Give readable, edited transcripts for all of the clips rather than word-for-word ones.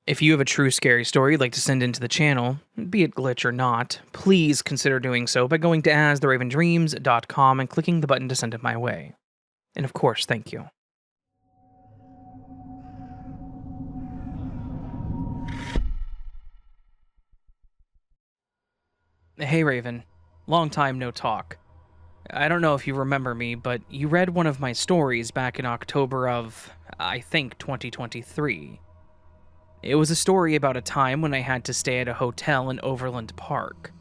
If you have a true scary story you'd like to send into the channel, be it glitch or not, please consider doing so by going to astheravendreams.com and clicking the button to send it my way. And of course, thank you. Hey Raven, long time no talk. I don't know if you remember me, but you read one of my stories back in October of, I think, 2023. It was a story about a time when I had to stay at a hotel in Overland Park,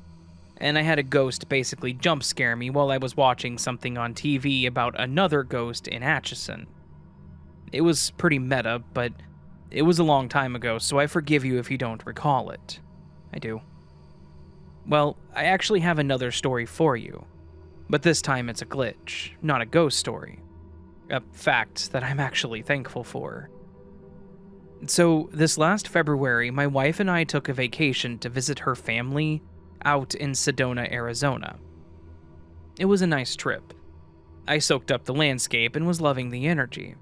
and I had a ghost basically jump scare me while I was watching something on TV about another ghost in Atchison. It was pretty meta, but it was a long time ago, so I forgive you if you don't recall it. I do. Well, I actually have another story for you, but this time it's a glitch, not a ghost story. A fact that I'm actually thankful for. So, this last February, my wife and I took a vacation to visit her family out in Sedona, Arizona. It was a nice trip. I soaked up the landscape and was loving the energy.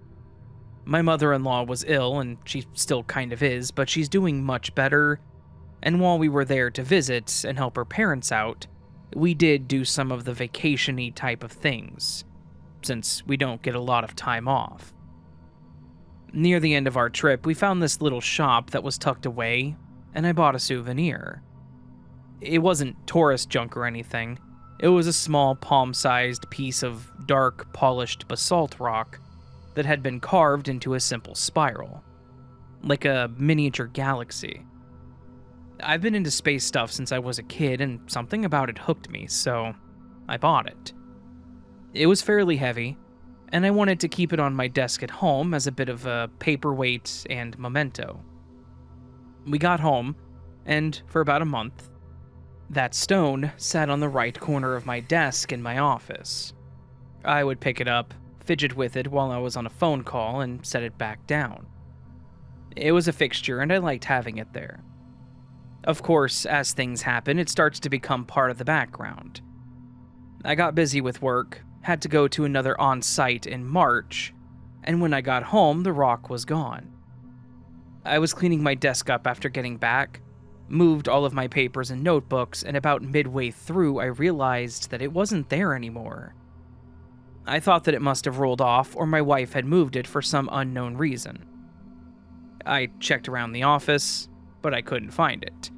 My mother-in-law was ill, and she still kind of is, but she's doing much better, and while we were there to visit and help her parents out, we did do some of the vacation-y type of things, since we don't get a lot of time off. Near the end of our trip, we found this little shop that was tucked away, and I bought a souvenir. It wasn't tourist junk or anything. It was a small palm-sized piece of dark, polished basalt rock that had been carved into a simple spiral, like a miniature galaxy. I've been into space stuff since I was a kid, and something about it hooked me, so I bought it. It was fairly heavy, and I wanted to keep it on my desk at home as a bit of a paperweight and memento. We got home, and for about a month, that stone sat on the right corner of my desk in my office. I would pick it up, fidget with it while I was on a phone call, and set it back down. It was a fixture, and I liked having it there. Of course, as things happen, it starts to become part of the background. I got busy with work, had to go to another on-site in March, and when I got home, the rock was gone. I was cleaning my desk up after getting back, moved all of my papers and notebooks, and about midway through, I realized that it wasn't there anymore. I thought that it must have rolled off, or my wife had moved it for some unknown reason. I checked around the office, but I couldn't find it.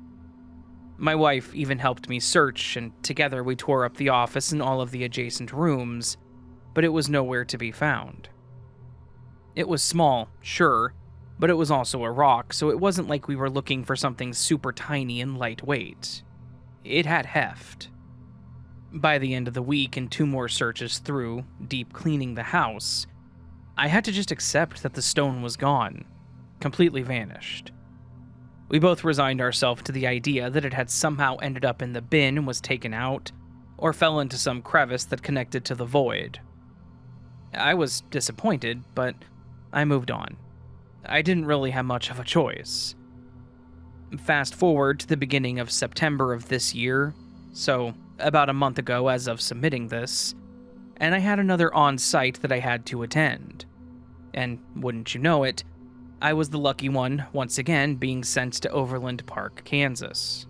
My wife even helped me search, and together we tore up the office and all of the adjacent rooms, but it was nowhere to be found. It was small, sure, but it was also a rock, so it wasn't like we were looking for something super tiny and lightweight. It had heft. By the end of the week and 2 more searches through, deep cleaning the house, I had to just accept that the stone was gone, completely vanished. We both resigned ourselves to the idea that it had somehow ended up in the bin and was taken out, or fell into some crevice that connected to the void. I was disappointed, but I moved on. I didn't really have much of a choice. Fast forward to the beginning of September of this year, so about a month ago as of submitting this, and I had another on-site that I had to attend. And wouldn't you know it, I was the lucky one, once again, being sent to Overland Park, Kansas.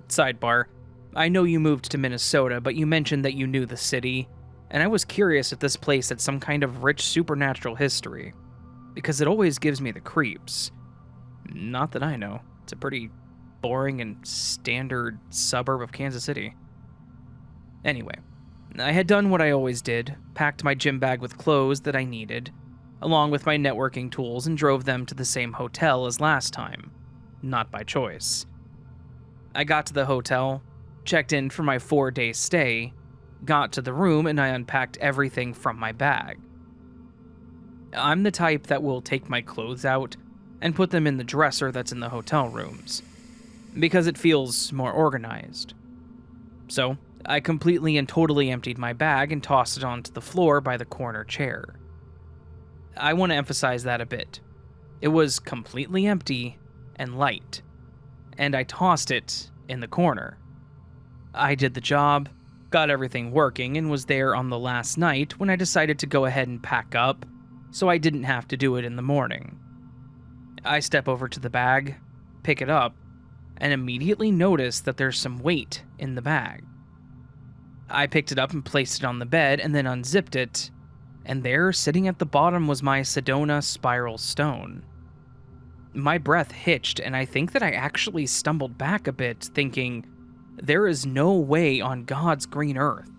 Sidebar, I know you moved to Minnesota, but you mentioned that you knew the city, and I was curious if this place had some kind of rich supernatural history, because it always gives me the creeps. Not that I know. It's a pretty boring and standard suburb of Kansas City. Anyway, I had done what I always did, packed my gym bag with clothes that I needed, along with my networking tools, and drove them to the same hotel as last time. Not by choice. I got to the hotel, checked in for my 4-day stay, got to the room, and I unpacked everything from my bag. I'm the type that will take my clothes out and put them in the dresser that's in the hotel rooms, because it feels more organized. So, I completely and totally emptied my bag and tossed it onto the floor by the corner chair. I want to emphasize that a bit. It was completely empty and light, and I tossed it in the corner. I did the job, got everything working, and was there on the last night when I decided to go ahead and pack up, so I didn't have to do it in the morning. I step over to the bag, pick it up, and immediately notice that there's some weight in the bag. I picked it up and placed it on the bed and then unzipped it, and there, sitting at the bottom, was my Sedona spiral stone. My breath hitched, and I think that I actually stumbled back a bit, thinking, there is no way on God's green earth.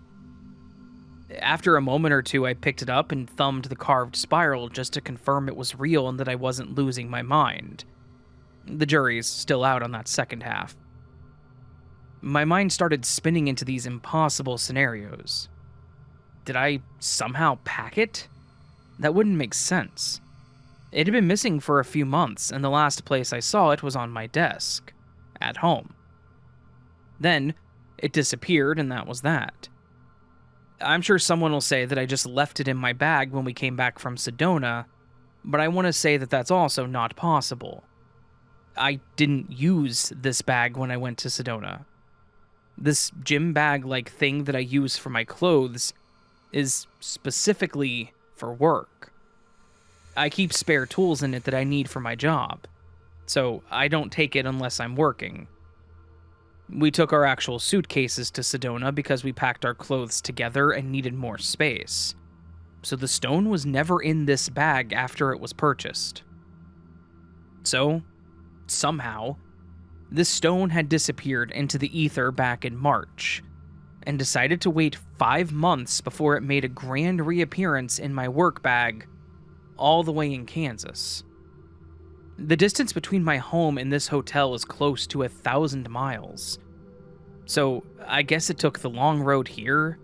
After a moment or two, I picked it up and thumbed the carved spiral just to confirm it was real and that I wasn't losing my mind. The jury's still out on that second half. My mind started spinning into these impossible scenarios. Did I somehow pack it? That wouldn't make sense. It had been missing for a few months, and the last place I saw it was on my desk, at home. Then, it disappeared, and that was that. I'm sure someone will say that I just left it in my bag when we came back from Sedona, but I want to say that that's also not possible. I didn't use this bag when I went to Sedona. This gym bag-like thing that I use for my clothes is specifically for work. I keep spare tools in it that I need for my job, so I don't take it unless I'm working. We took our actual suitcases to Sedona because we packed our clothes together and needed more space, so the stone was never in this bag after it was purchased. So, somehow, this stone had disappeared into the ether back in March, and decided to wait 5 months before it made a grand reappearance in my work bag, all the way in Kansas. The distance between my home and this hotel is close to 1,000 miles. So, I guess it took the long road here,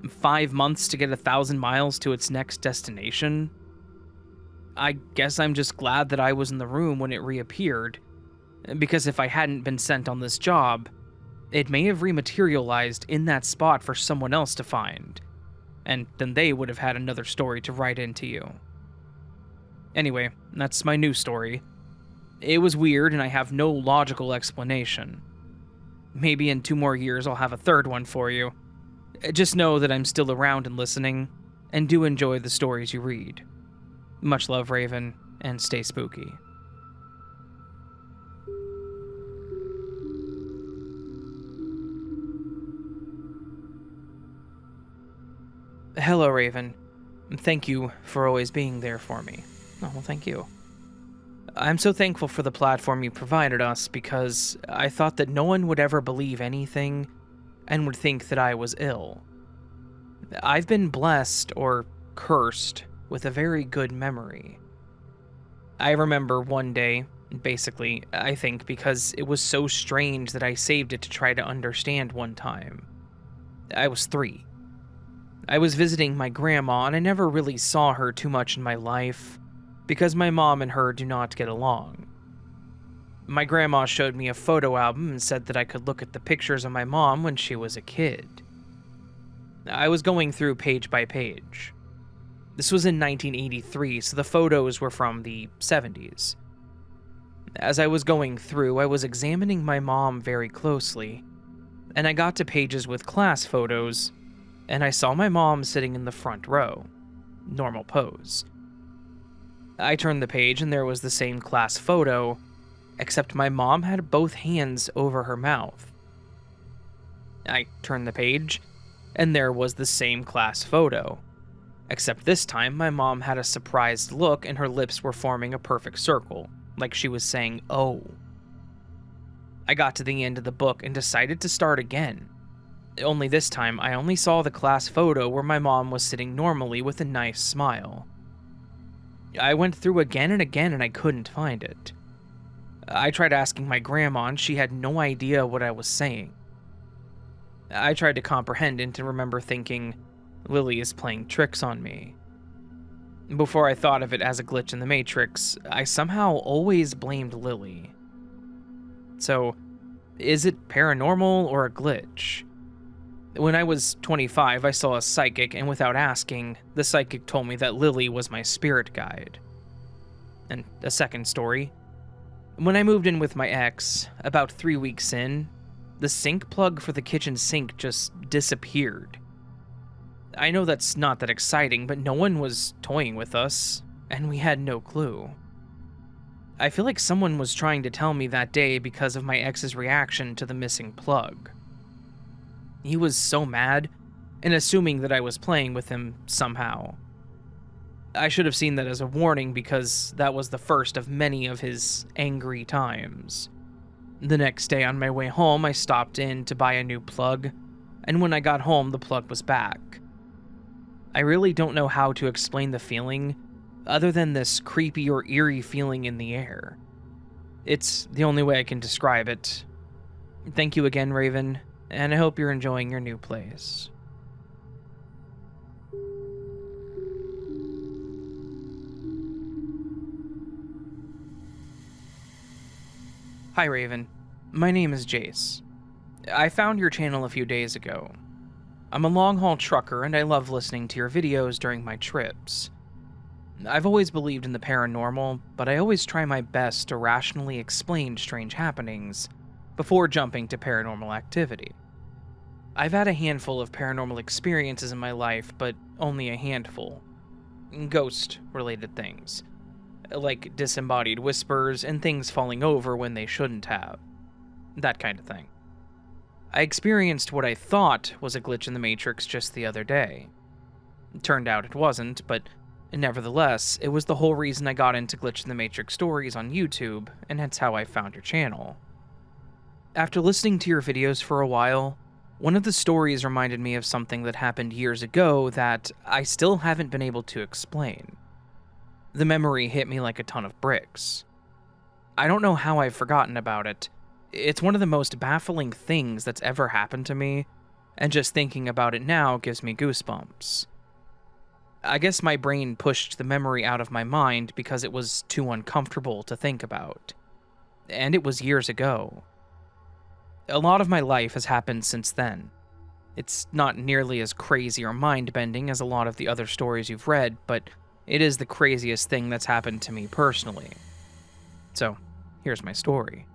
5 months to get 1,000 miles to its next destination. I guess I'm just glad that I was in the room when it reappeared, because if I hadn't been sent on this job, it may have rematerialized in that spot for someone else to find, and then they would have had another story to write into you. Anyway, that's my new story. It was weird and I have no logical explanation. Maybe in 2 more years I'll have a third one for you. Just know that I'm still around and listening, and do enjoy the stories you read. Much love, Raven, and stay spooky. Hello, Raven. Thank you for always being there for me. Oh, well, thank you. I'm so thankful for the platform you provided us because I thought that no one would ever believe anything and would think that I was ill. I've been blessed, or cursed, with a very good memory. I remember one day, basically, I think because it was so strange that I saved it to try to understand one time. I was 3. I was visiting my grandma, and I never really saw her too much in my life, because my mom and her do not get along. My grandma showed me a photo album and said that I could look at the pictures of my mom when she was a kid. I was going through page by page. This was in 1983, so the photos were from the 70s. As I was going through, I was examining my mom very closely, and I got to pages with class photos, and I saw my mom sitting in the front row, normal pose. I turned the page and there was the same class photo, except my mom had both hands over her mouth. I turned the page, and there was the same class photo, except this time my mom had a surprised look and her lips were forming a perfect circle, like she was saying, "Oh." I got to the end of the book and decided to start again. Only this time, I only saw the class photo where my mom was sitting normally with a nice smile. I went through again and again and I couldn't find it. I tried asking my grandma and she had no idea what I was saying. I tried to comprehend and to remember thinking, Lily is playing tricks on me. Before I thought of it as a glitch in the Matrix, I somehow always blamed Lily. So, is it paranormal or a glitch? When I was 25, I saw a psychic, and without asking, the psychic told me that Lily was my spirit guide. And a second story. When I moved in with my ex, about 3 weeks in, the sink plug for the kitchen sink just disappeared. I know that's not that exciting, but no one was toying with us, and we had no clue. I feel like someone was trying to tell me that day because of my ex's reaction to the missing plug. He was so mad, and assuming that I was playing with him somehow. I should have seen that as a warning because that was the first of many of his angry times. The next day on my way home, I stopped in to buy a new plug, and when I got home, the plug was back. I really don't know how to explain the feeling, other than this creepy or eerie feeling in the air. It's the only way I can describe it. Thank you again, Raven, and I hope you're enjoying your new place. Hi Raven, my name is Jayce. I found your channel a few days ago. I'm a long-haul trucker and I love listening to your videos during my trips. I've always believed in the paranormal, but I always try my best to rationally explain strange happenings before jumping to paranormal activity. I've had a handful of paranormal experiences in my life, but only a handful. Ghost-related things. Like disembodied whispers and things falling over when they shouldn't have. That kind of thing. I experienced what I thought was a glitch in the Matrix just the other day. It turned out it wasn't, but nevertheless, it was the whole reason I got into Glitch in the Matrix stories on YouTube, and that's how I found your channel. After listening to your videos for a while, one of the stories reminded me of something that happened years ago that I still haven't been able to explain. The memory hit me like a ton of bricks. I don't know how I've forgotten about it. It's one of the most baffling things that's ever happened to me, and just thinking about it now gives me goosebumps. I guess my brain pushed the memory out of my mind because it was too uncomfortable to think about. And it was years ago. A lot of my life has happened since then. It's not nearly as crazy or mind-bending as a lot of the other stories you've read, but it is the craziest thing that's happened to me personally. So, here's my story.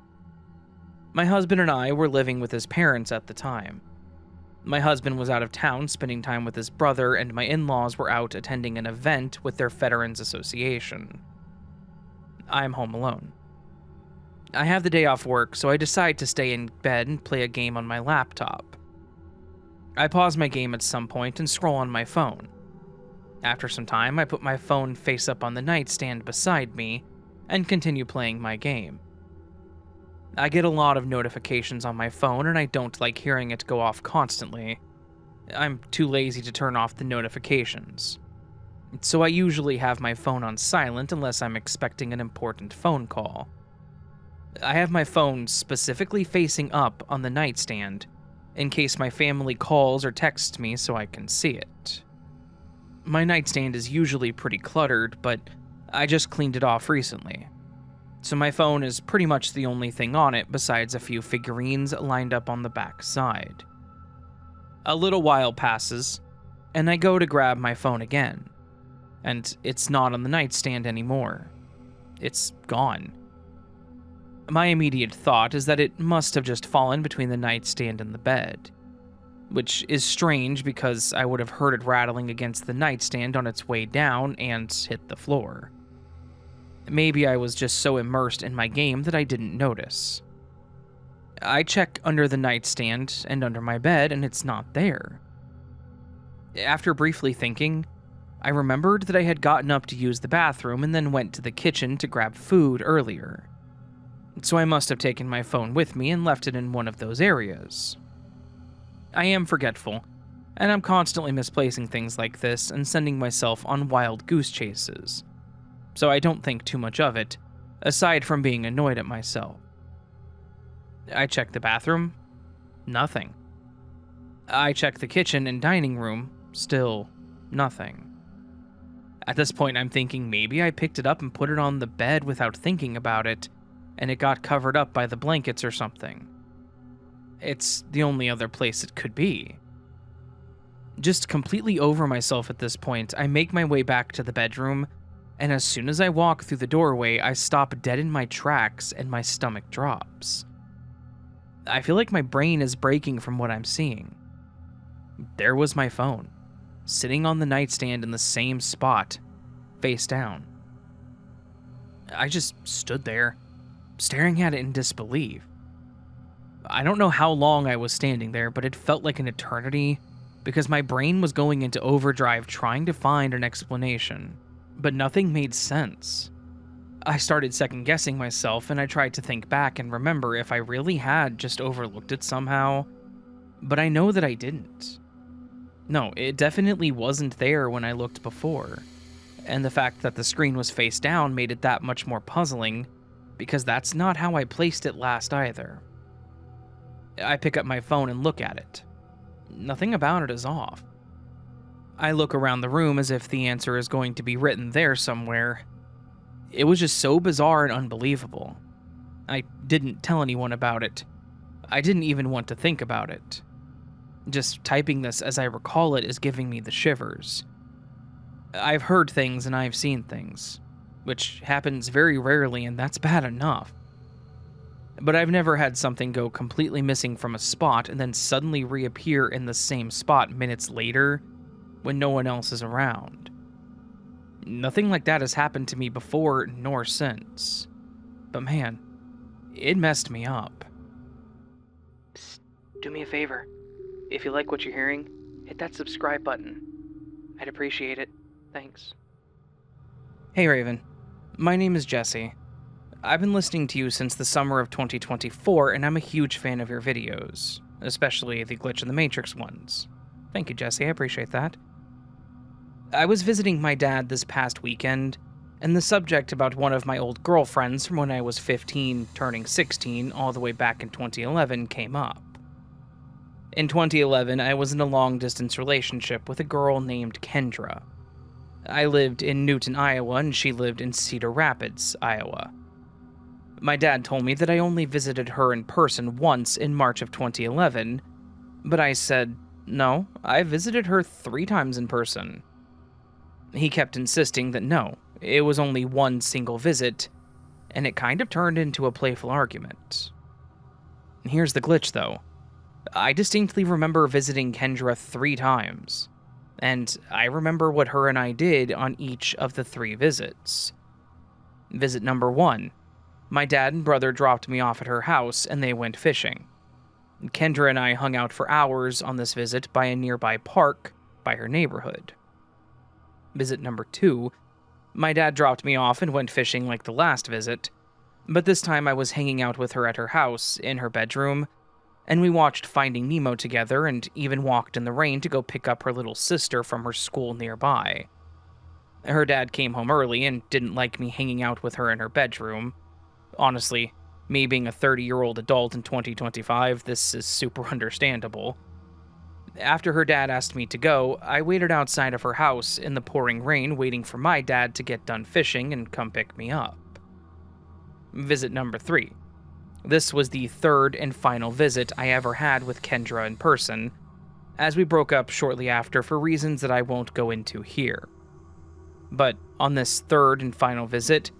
My husband and I were living with his parents at the time. My husband was out of town spending time with his brother, and my in-laws were out attending an event with their Veterans Association. I am home alone. I have the day off work, so I decide to stay in bed and play a game on my laptop. I pause my game at some point and scroll on my phone. After some time, I put my phone face up on the nightstand beside me and continue playing my game. I get a lot of notifications on my phone and I don't like hearing it go off constantly. I'm too lazy to turn off the notifications. So I usually have my phone on silent unless I'm expecting an important phone call. I have my phone specifically facing up on the nightstand in case my family calls or texts me so I can see it. My nightstand is usually pretty cluttered, but I just cleaned it off recently. So my phone is pretty much the only thing on it besides a few figurines lined up on the back side. A little while passes, and I go to grab my phone again, and it's not on the nightstand anymore. It's gone. My immediate thought is that it must have just fallen between the nightstand and the bed, which is strange because I would have heard it rattling against the nightstand on its way down and hit the floor. Maybe I was just so immersed in my game that I didn't notice. I check under the nightstand and under my bed, and it's not there. After briefly thinking, I remembered that I had gotten up to use the bathroom and then went to the kitchen to grab food earlier. So I must have taken my phone with me and left it in one of those areas. I am forgetful, and I'm constantly misplacing things like this and sending myself on wild goose chases. So I don't think too much of it, aside from being annoyed at myself. I check the bathroom, nothing. I check the kitchen and dining room, still nothing. At this point, I'm thinking maybe I picked it up and put it on the bed without thinking about it, and it got covered up by the blankets or something. It's the only other place it could be. Just completely over myself at this point, I make my way back to the bedroom, and as soon as I walk through the doorway, I stop dead in my tracks and my stomach drops. I feel like my brain is breaking from what I'm seeing. There was my phone, sitting on the nightstand in the same spot, face down. I just stood there, staring at it in disbelief. I don't know how long I was standing there, but it felt like an eternity because my brain was going into overdrive trying to find an explanation, but nothing made sense. I started second-guessing myself, and I tried to think back and remember if I really had just overlooked it somehow, but I know that I didn't. No, it definitely wasn't there when I looked before, and the fact that the screen was face down made it that much more puzzling, because that's not how I placed it last either. I pick up my phone and look at it. Nothing about it is off. I look around the room as if the answer is going to be written there somewhere. It was just so bizarre and unbelievable. I didn't tell anyone about it. I didn't even want to think about it. Just typing this as I recall it is giving me the shivers. I've heard things and I've seen things, which happens very rarely, and that's bad enough. But I've never had something go completely missing from a spot and then suddenly reappear in the same spot minutes later when no one else is around. Nothing like that has happened to me before nor since. But man, it messed me up. Psst, do me a favor. If you like what you're hearing, hit that subscribe button. I'd appreciate it. Thanks. Hey Raven, my name is Jayce. I've been listening to you since the summer of 2024, and I'm a huge fan of your videos, especially the Glitch in the Matrix ones. Thank you, Jayce, I appreciate that. I was visiting my dad this past weekend, and the subject about one of my old girlfriends from when I was 15, turning 16, all the way back in 2011 came up. In 2011, I was in a long-distance relationship with a girl named Kendra. I lived in Newton, Iowa, and she lived in Cedar Rapids, Iowa. My dad told me that I only visited her in person once in March of 2011, but I said, no, I visited her 3 times in person. He kept insisting that no, it was only one single visit, and it kind of turned into a playful argument. Here's the glitch, though. I distinctly remember visiting Kendra 3 times, and I remember what her and I did on each of the 3 visits. Visit number 1. My dad and brother dropped me off at her house, and they went fishing. Kendra and I hung out for hours on this visit by a nearby park by her neighborhood. Visit number 2, my dad dropped me off and went fishing like the last visit, but this time I was hanging out with her at her house, in her bedroom, and we watched Finding Nemo together and even walked in the rain to go pick up her little sister from her school nearby. Her dad came home early and didn't like me hanging out with her in her bedroom. Honestly, me being a 30-year-old adult in 2025, this is super understandable. After her dad asked me to go, I waited outside of her house in the pouring rain waiting for my dad to get done fishing and come pick me up. Visit number 3. This was the 3rd and final visit I ever had with Kendra in person, as we broke up shortly after for reasons that I won't go into here. But on this 3rd and final visit,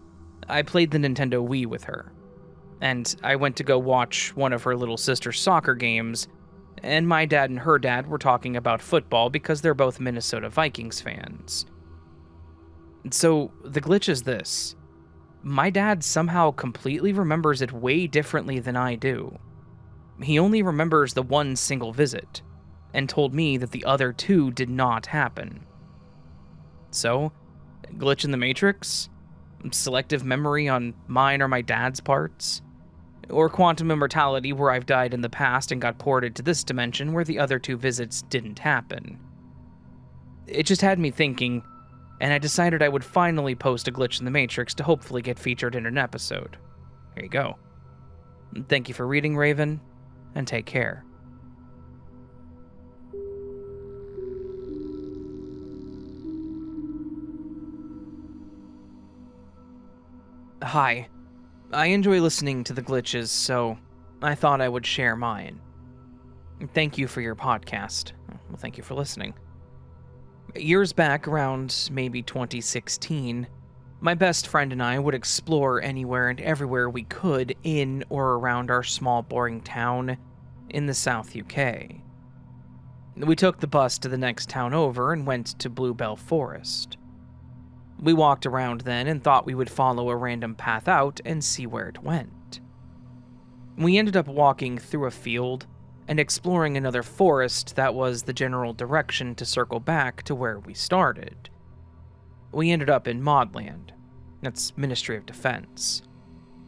I played the Nintendo Wii with her, and I went to go watch one of her little sister's soccer games, and my dad and her dad were talking about football because they're both Minnesota Vikings fans. So the glitch is this. My dad somehow completely remembers it way differently than I do. He only remembers the one single visit, and told me that the other 2 did not happen. So, glitch in the Matrix? Selective memory on mine or my dad's parts? Or quantum immortality where I've died in the past and got ported to this dimension where the other 2 visits didn't happen? It just had me thinking, and I decided I would finally post a glitch in the Matrix to hopefully get featured in an episode. Here you go. Thank you for reading, Raven, and take care. Hi. I enjoy listening to the glitches, so I thought I would share mine. Thank you for your podcast. Well, thank you for listening. Years back, around maybe 2016, my best friend and I would explore anywhere and everywhere we could in or around our small, boring town in the South UK. We took the bus to the next town over and went to Bluebell Forest. We walked around then and thought we would follow a random path out and see where it went. We ended up walking through a field and exploring another forest that was the general direction to circle back to where we started. We ended up in Modland. That's Ministry of Defense.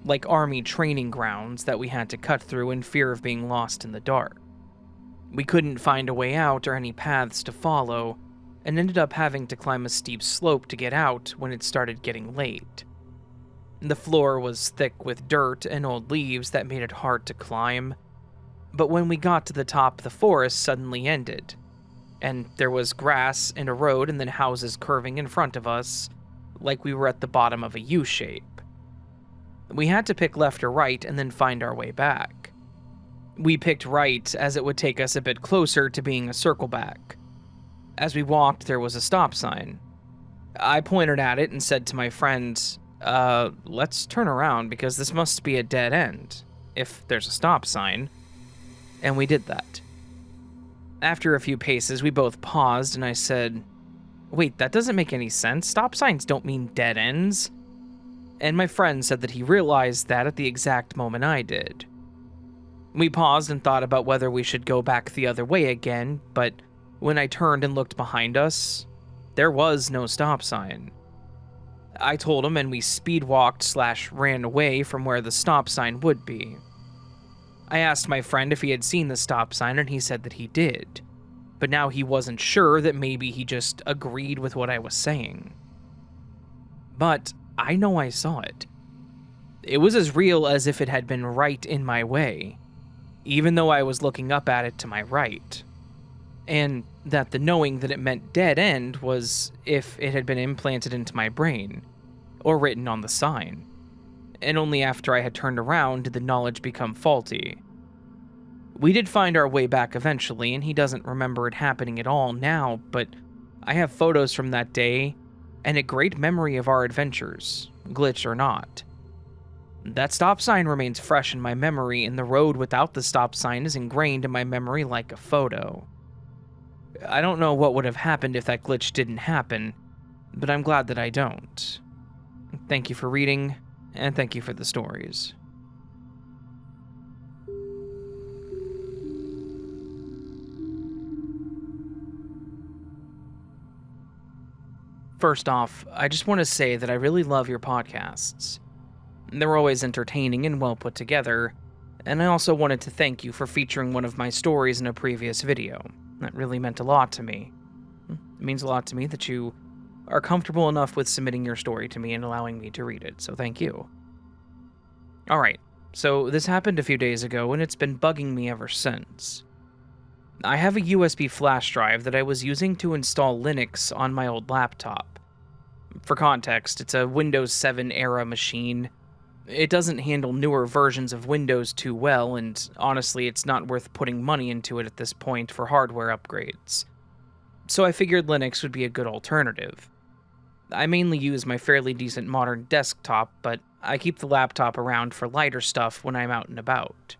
Like army training grounds that we had to cut through in fear of being lost in the dark. We couldn't find a way out or any paths to follow, and ended up having to climb a steep slope to get out when it started getting late. The floor was thick with dirt and old leaves that made it hard to climb, but when we got to the top, the forest suddenly ended, and there was grass and a road and then houses curving in front of us, like we were at the bottom of a U-shape. We had to pick left or right and then find our way back. We picked right as it would take us a bit closer to being a circle back. As we walked, there was a stop sign. I pointed at it and said to my friend, let's turn around because this must be a dead end, if there's a stop sign. And we did that. After a few paces, we both paused and I said, wait, that doesn't make any sense. Stop signs don't mean dead ends. And my friend said that he realized that at the exact moment I did. We paused and thought about whether we should go back the other way again, but when I turned and looked behind us, there was no stop sign. I told him and we speed walked / ran away from where the stop sign would be. I asked my friend if he had seen the stop sign and he said that he did, but now he wasn't sure that maybe he just agreed with what I was saying. But I know I saw it. It was as real as if it had been right in my way, even though I was looking up at it to my right. And that the knowing that it meant dead end was if it had been implanted into my brain, or written on the sign. And only after I had turned around did the knowledge become faulty. We did find our way back eventually, and he doesn't remember it happening at all now, but I have photos from that day, and a great memory of our adventures, glitch or not. That stop sign remains fresh in my memory, and the road without the stop sign is ingrained in my memory like a photo. I don't know what would have happened if that glitch didn't happen, but I'm glad that I don't. Thank you for reading, and thank you for the stories. First off, I just want to say that I really love your podcasts. They're always entertaining and well put together, and I also wanted to thank you for featuring one of my stories in a previous video. That really meant a lot to me. It means a lot to me that you are comfortable enough with submitting your story to me and allowing me to read it, so thank you. Alright, so this happened a few days ago and it's been bugging me ever since. I have a USB flash drive that I was using to install Linux on my old laptop. For context, it's a Windows 7 era machine. It doesn't handle newer versions of Windows too well, and honestly, it's not worth putting money into it at this point for hardware upgrades. So I figured Linux would be a good alternative. I mainly use my fairly decent modern desktop, but I keep the laptop around for lighter stuff when I'm out and about.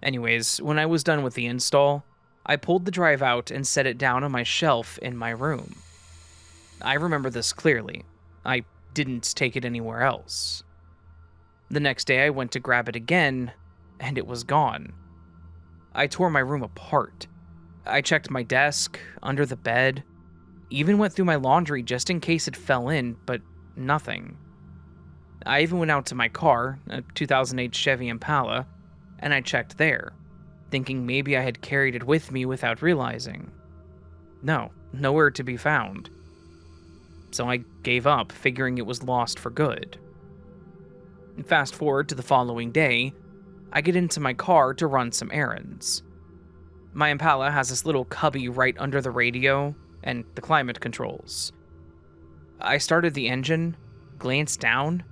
Anyways, when I was done with the install, I pulled the drive out and set it down on my shelf in my room. I remember this clearly. I didn't take it anywhere else. The next day I went to grab it again, and it was gone. I tore my room apart. I checked my desk, under the bed, even went through my laundry just in case it fell in, but nothing. I even went out to my car, a 2008 Chevy Impala, and I checked there, thinking maybe I had carried it with me without realizing. No, nowhere to be found. So I gave up, figuring it was lost for good. Fast forward to the following day, I get into my car to run some errands. My Impala has this little cubby right under the radio and the climate controls. I started the engine, glanced down,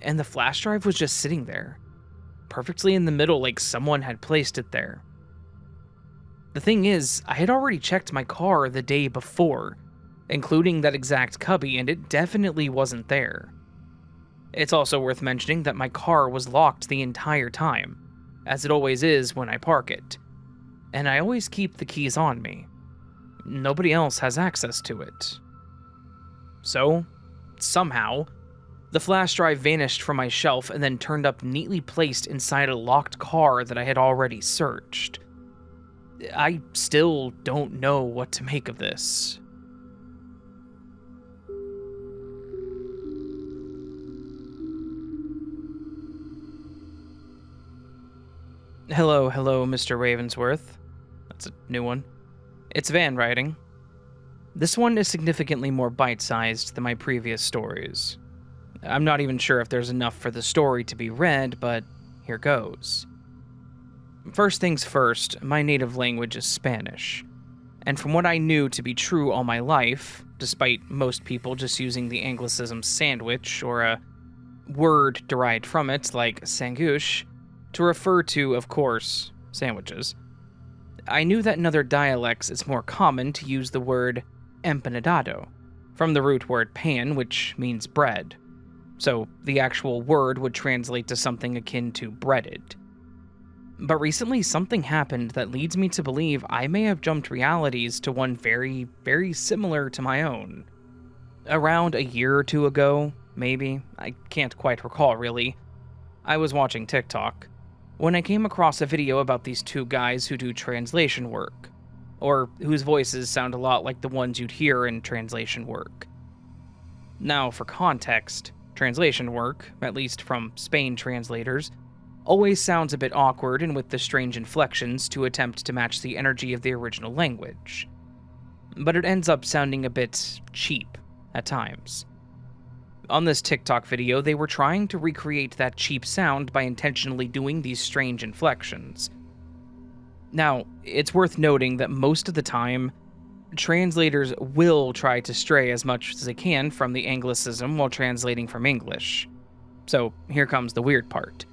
and the flash drive was just sitting there, perfectly in the middle like someone had placed it there. The thing is, I had already checked my car the day before, including that exact cubby, and it definitely wasn't there. It's also worth mentioning that my car was locked the entire time, as it always is when I park it, and I always keep the keys on me. Nobody else has access to it. So, somehow, the flash drive vanished from my shelf and then turned up neatly placed inside a locked car that I had already searched. I still don't know what to make of this. Hello, Mr. Ravensworth. That's a new one. It's Van writing. This one is significantly more bite-sized than my previous stories. I'm not even sure if there's enough for the story to be read, but here goes. First things first, my native language is Spanish. And from what I knew to be true all my life, despite most people just using the anglicism sandwich or a word derived from it like sanguche to refer to, of course, sandwiches, I knew that in other dialects it's more common to use the word empanadado, from the root word pan, which means bread. So the actual word would translate to something akin to breaded. But recently something happened that leads me to believe I may have jumped realities to one very, very similar to my own. Around a year or two ago, maybe, I can't quite recall really, I was watching TikTok when I came across a video about these two guys who do translation work, or whose voices sound a lot like the ones you'd hear in translation work. Now, for context, translation work, at least from Spain translators, always sounds a bit awkward and with the strange inflections to attempt to match the energy of the original language. But it ends up sounding a bit cheap at times. On this TikTok video, they were trying to recreate that cheap sound by intentionally doing these strange inflections. Now, it's worth noting that most of the time, translators will try to stray as much as they can from the Anglicism while translating from English. So here comes the weird part.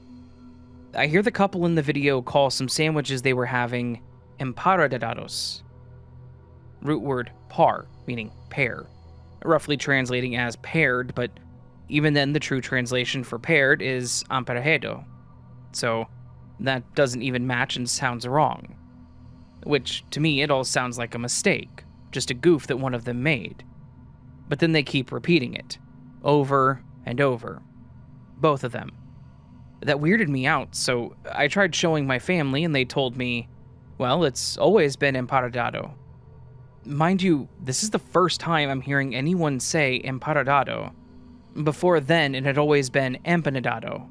I hear the couple in the video call some sandwiches they were having emparadados. Root word par, meaning pear, roughly translating as paired, but even then the true translation for paired is emparejado. So that doesn't even match and sounds wrong. Which, to me, it all sounds like a mistake, just a goof that one of them made. But then they keep repeating it, over and over. Both of them. That weirded me out, so I tried showing my family and they told me, well, it's always been emparedado. Mind you, this is the first time I'm hearing anyone say emparedado. Before then, it had always been empanadado.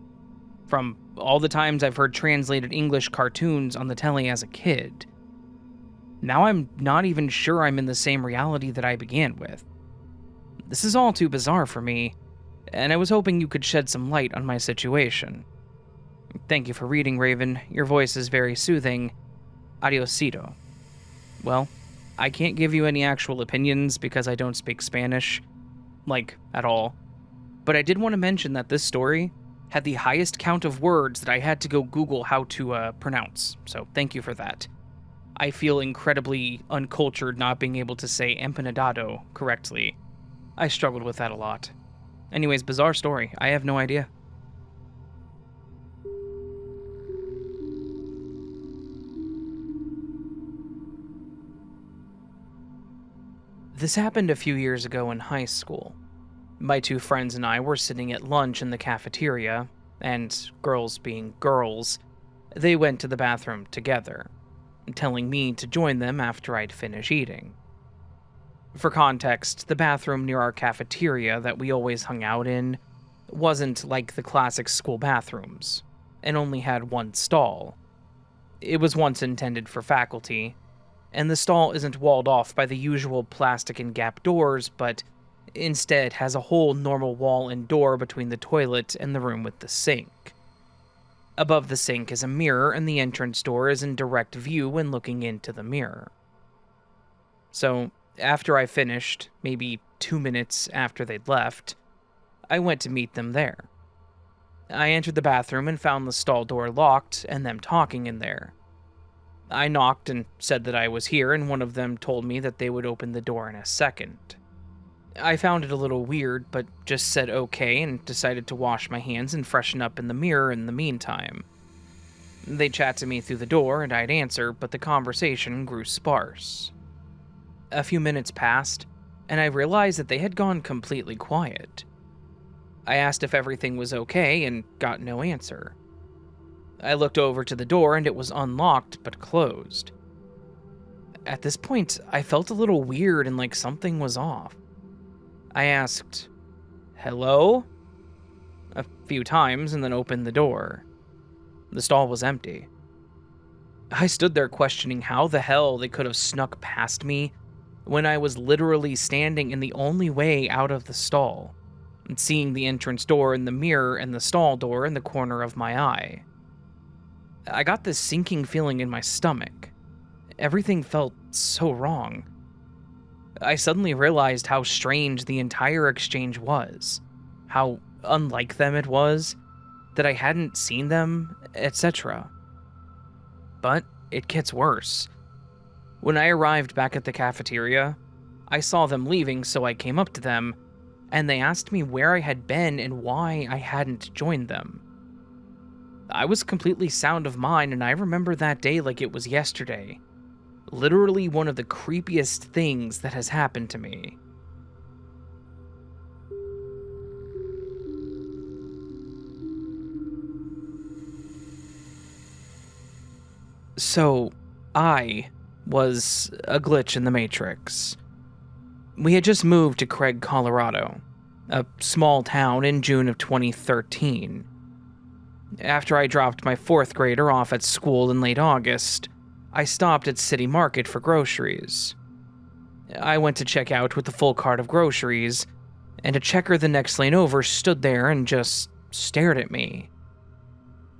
From all the times I've heard translated English cartoons on the telly as a kid. Now I'm not even sure I'm in the same reality that I began with. This is all too bizarre for me, and I was hoping you could shed some light on my situation. Thank you for reading, Raven. Your voice is very soothing. Adiosito. Well, I can't give you any actual opinions because I don't speak Spanish. Like, at all. But I did want to mention that this story had the highest count of words that I had to go Google how to pronounce, so thank you for that. I feel incredibly uncultured not being able to say empanadado correctly. I struggled with that a lot. Anyways, bizarre story. I have no idea. This happened a few years ago in high school. My two friends and I were sitting at lunch in the cafeteria, and girls being girls, they went to the bathroom together, telling me to join them after I'd finish eating. For context, the bathroom near our cafeteria that we always hung out in wasn't like the classic school bathrooms, and only had one stall. It was once intended for faculty, and the stall isn't walled off by the usual plastic and gap doors, but instead has a whole normal wall and door between the toilet and the room with the sink. Above the sink is a mirror, and the entrance door is in direct view when looking into the mirror. So, after I finished, maybe 2 minutes after they'd left, I went to meet them there. I entered the bathroom and found the stall door locked and them talking in there. I knocked and said that I was here, and one of them told me that they would open the door in a second. I found it a little weird, but just said okay and decided to wash my hands and freshen up in the mirror in the meantime. They'd chat to me through the door and I'd answer, but the conversation grew sparse. A few minutes passed, and I realized that they had gone completely quiet. I asked if everything was okay and got no answer. I looked over to the door and it was unlocked but closed. At this point, I felt a little weird and like something was off. I asked, "Hello?" a few times and then opened the door. The stall was empty. I stood there questioning how the hell they could have snuck past me when I was literally standing in the only way out of the stall, and seeing the entrance door in the mirror and the stall door in the corner of my eye. I got this sinking feeling in my stomach. Everything felt so wrong. I suddenly realized how strange the entire exchange was, how unlike them it was, that I hadn't seen them, etc. But it gets worse. When I arrived back at the cafeteria, I saw them leaving, so I came up to them, and they asked me where I had been and why I hadn't joined them. I was completely sound of mind, and I remember that day like it was yesterday. Literally one of the creepiest things that has happened to me. So, I was a glitch in the Matrix. We had just moved to Craig, Colorado, a small town, in June of 2013. After I dropped my 4th grader off at school in late August, I stopped at City Market for groceries. I went to check out with a full cart of groceries, and a checker the next lane over stood there and just stared at me.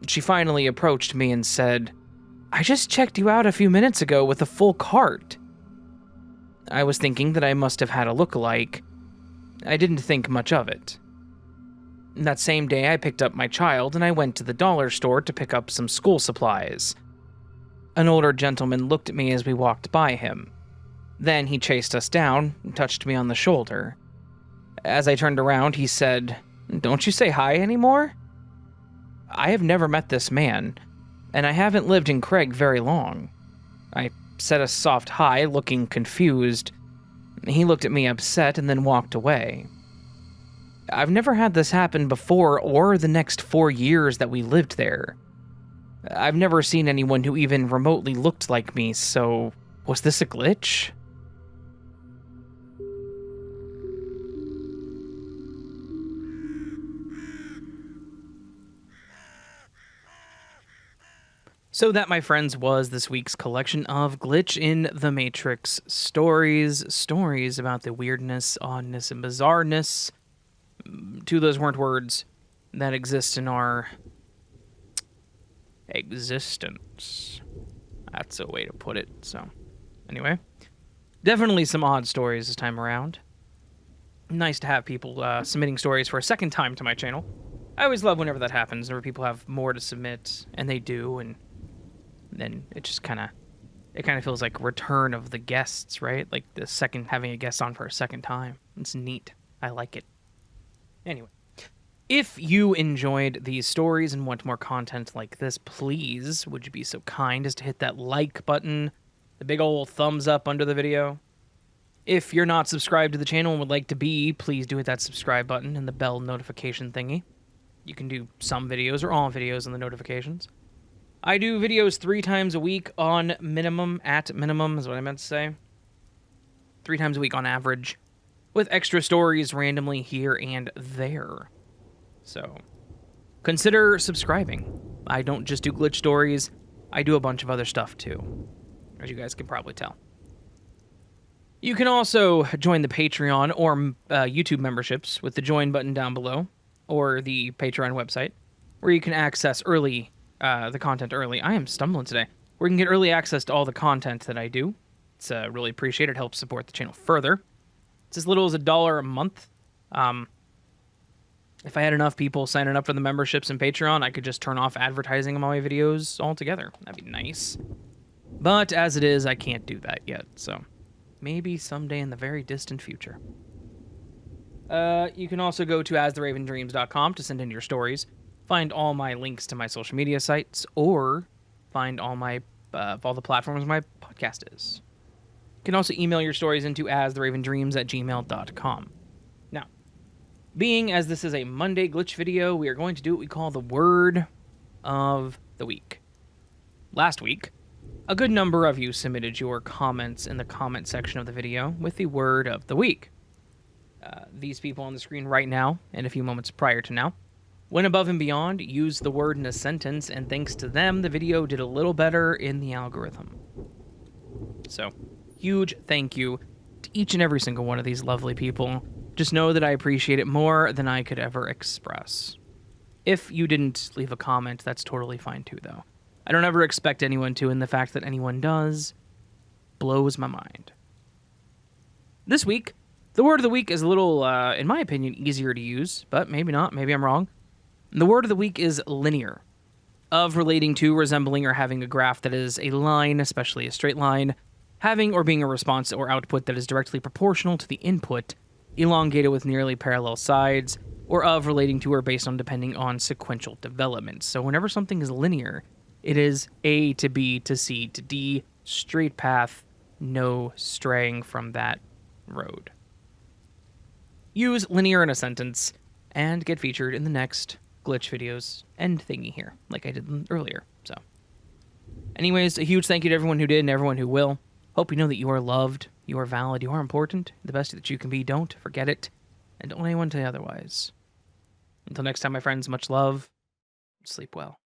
She finally approached me and said, "I just checked you out a few minutes ago with a full cart." I was thinking that I must have had a look-alike. I didn't think much of it. That same day, I picked up my child and I went to the dollar store to pick up some school supplies. An older gentleman looked at me as we walked by him. Then he chased us down and touched me on the shoulder. As I turned around, he said, "Don't you say hi anymore?" I have never met this man, and I haven't lived in Craig very long. I said a soft hi, looking confused. He looked at me upset and then walked away. I've never had this happen before or the next 4 years that we lived there. I've never seen anyone who even remotely looked like me, so was this a glitch? So that, my friends, was this week's collection of Glitch in the Matrix stories about the weirdness, oddness, and bizarreness. 2 of those weren't words that exist in our existence. That's a way to put it. So, anyway, definitely some odd stories this time around. Nice to have people submitting stories for a second time to my channel. I always love whenever that happens, whenever people have more to submit, and they do, and then it just kind of feels like return of the guests, right? Like the second, having a guest on for a second time. It's neat. I like it. Anyway, if you enjoyed these stories and want more content like this, please, would you be so kind as to hit that like button, the big old thumbs up under the video. If you're not subscribed to the channel and would like to be, please do hit that subscribe button and the bell notification thingy. You can do some videos or all videos in the notifications. I do videos 3 times a week at minimum is what I meant to say. 3 times a week on average, with extra stories randomly here and there. So, consider subscribing. I don't just do glitch stories, I do a bunch of other stuff too, as you guys can probably tell. You can also join the Patreon or YouTube memberships with the join button down below, or the Patreon website, where you can access the content early. I am stumbling today. Where you can get early access to all the content that I do. It's really appreciated. It helps support the channel further. It's as little as $1 a month. If I had enough people signing up for the memberships and Patreon, I could just turn off advertising on my videos altogether. That'd be nice. But as it is, I can't do that yet, so maybe someday in the very distant future. You can also go to astheravendreams.com to send in your stories, find all my links to my social media sites, or find all the platforms my podcast is. can also email your stories into astheravendreams@gmail.com. Now, being as this is a Monday glitch video, we are going to do what we call the word of the week. Last week, a good number of you submitted your comments in the comment section of the video with the word of the week. These people on the screen right now, and a few moments prior to now, went above and beyond, used the word in a sentence, and thanks to them, the video did a little better in the algorithm. So, huge thank you to each and every single one of these lovely people. Just know that I appreciate it more than I could ever express. If you didn't leave a comment, that's totally fine too, though. I don't ever expect anyone to, and the fact that anyone does blows my mind. This week, the word of the week is a little, in my opinion, easier to use, but maybe not, maybe I'm wrong. The word of the week is linear, of relating to, resembling, or having a graph that is a line, especially a straight line, having or being a response or output that is directly proportional to the input, elongated with nearly parallel sides, or of relating to or based on depending on sequential development. So whenever something is linear, it is A to B to C to D, straight path, no straying from that road. Use linear in a sentence, and get featured in the next glitch videos end thingy here, like I did earlier. So, anyways, a huge thank you to everyone who did and everyone who will. Hope you know that you are loved, you are valid, you are important, the best that you can be. Don't forget it, and don't let anyone tell you otherwise. Until next time, my friends, much love, sleep well.